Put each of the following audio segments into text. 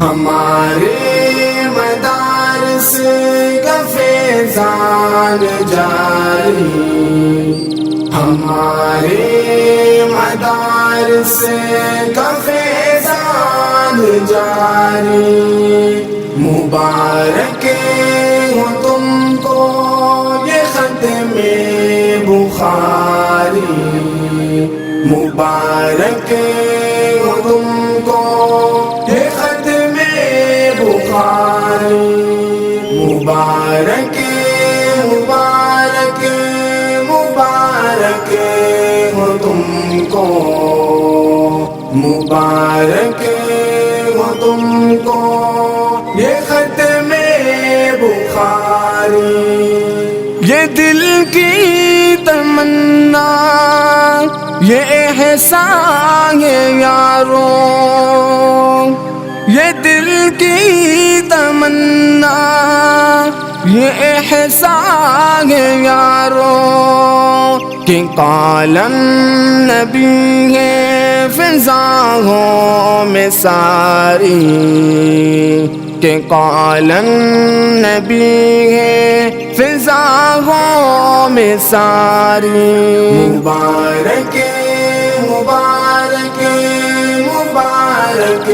ہمارے مدارس کا فیضان جاری، ہمارے مدارس کا فیضان جاری، مبارک ہو تم کو یہ ختم بخاری، مبارک ہو تم کو یہ ختم بخاری، مبارک مبارک مبارک ہو تم کو، مبارک ہو تم کو یہ ختم بخاری۔ یہ دل کی تمنا یہ احسان ہے یارو، یہ دل کی تمنا یہ احسان ہے یارو، کہ قالم نبی ہے فضاؤں میں ساری، کہ قالم نبی ہے فضاؤں میں ساری، مبارک مبارک مبارک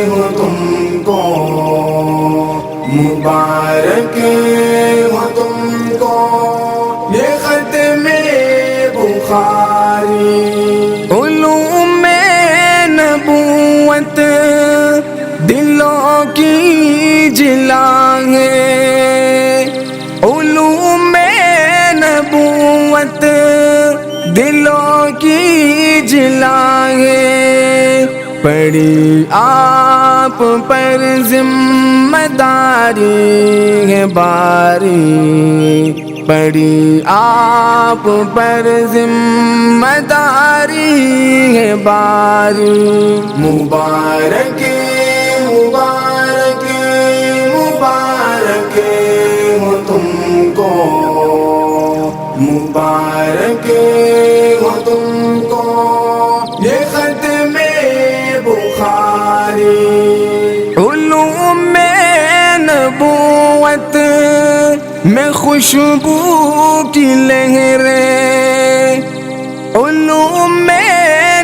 ہو تم کو، مبارک ہو تم کو یہ ختم بخاری۔ علوم نبوت دلوں کی جلا ہے، علوم نبوت دلوں کی جلا ہے، پڑی آپ پر ذمہ داری ہے باری، پڑی آپ پر ذمہ داری ہے باری، مبارک مبارک مبارک ہو تم کو، مبارک ہو تم کو یہ ختم بخاری۔ علوم نبوت میں خوشبو کی لہریں، علوم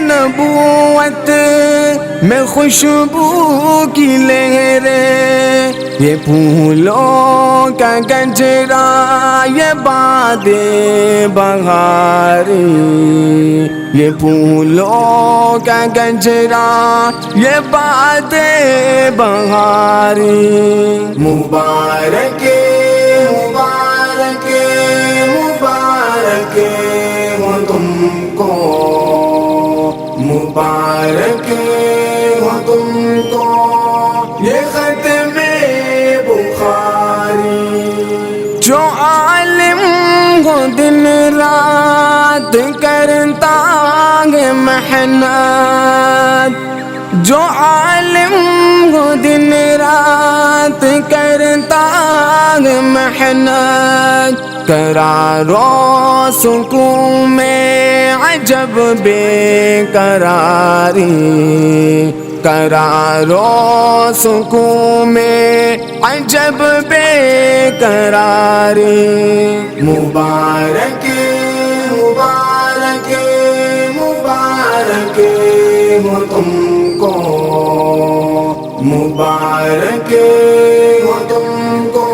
نبوت میں خوشبو کی لہریں، یہ پھولوں کا گجرا یہ باد بہاری، یہ پھولوں کا گجرا یہ باد بہاری، مبارک مبارک مبارک ہو تم کو، مبارک ہو تم کو یہ ختم بخاری۔ جو عالم ہو دن رات کرتا ہے محنت، جو عالم ہو دن رات کرتا ہے محنت، قرار و سکون میں عجب بے قراری، قرار و سکون میں عجب بے قراری، مبارک مبارک مبارک ہو تم کو، مبارک ہو تم کو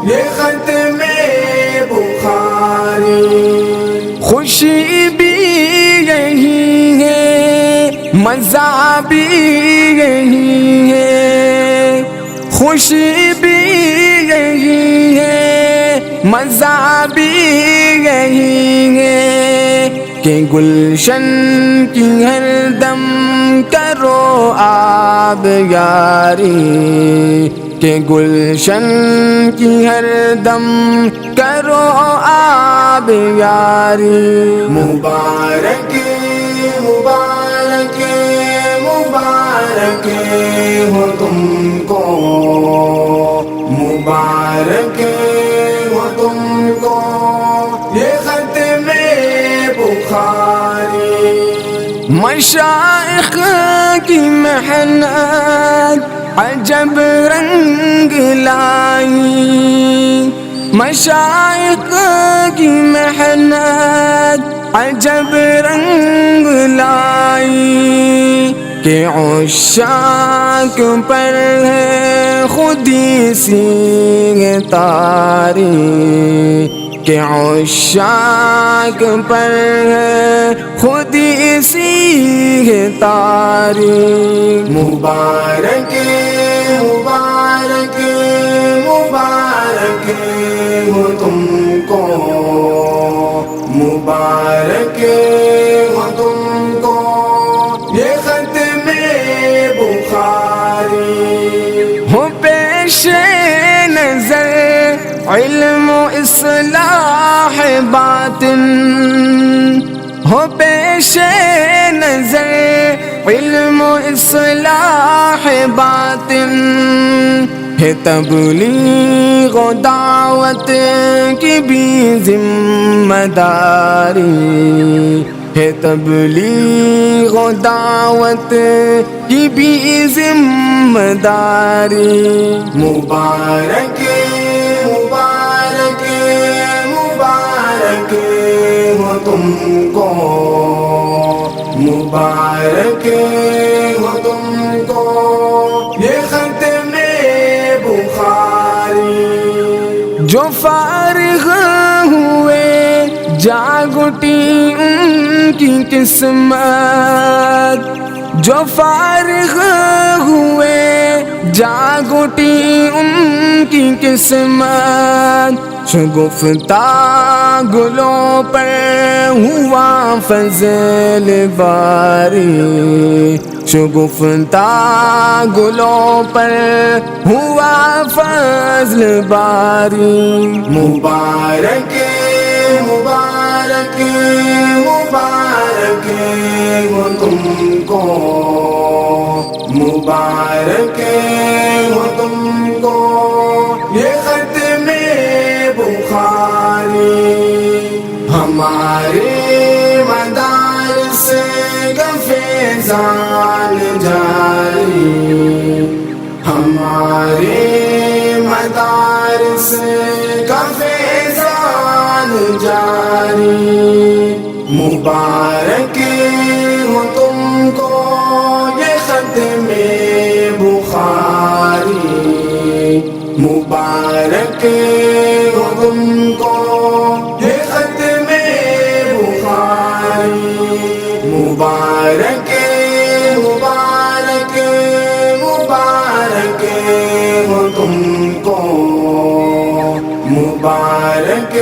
یہ ختم بخاری۔ خوشی بھی یہی ہے مزہ بھی یہی ہے، خوشی بھی یہی ہے مزہ بھی یہی ہے، کہ گلشن کی ہر دم کرو آب یاری، کہ گلشن کی ہر دم کرو آب یاری، مبارک مبارک مبارک ہو تم کو، مبارک ہو تم کو یہ ختم بخاری۔ مشائخ کی محنت عجب رنگ لائی مشائخ کی محنت عجب رنگ لائی کہ عشاق پر ہے خودی سی تاری کہ عشاق پر ہے خودی سی تاری مبارک مبارک مبارک ہو تم کو مبارک ہو تم کو یہ ختم بخاری ہو پیش نظر علم و اصلاح باطن ہو پیش نظر علم و اصلاح باطن ہے تبلیغ و دعوت کی بھی ذمہ داری ہے تبلیغ و دعوت کی بھی ذمہ داری مبارک مبارک مبارک ہو تم کو مبارک ہو تم کو یہ ختم بخاری جو فارغ ہوئے جاگ اٹھی ان کی قسمت جو فارغ ہوئے جاگ اٹھی ان کی قسمت شگفتہ گلوں پر ہوا فضل باری شگفتہ گلوں پر ہوا فضل باری مبارک مبارک مبارک ہو تم کو مبارک ہو تم کو یہ ختم بخاری ہمارے مدارس کا فیضان جاری ہمارے مدارس کا فیضان جاری مبارک ہو تم کو یہ ختم بخاری مبارک ہو تم کو یہ ختم بخاری مبارک مبارک مبارک ہو تم کو مبارک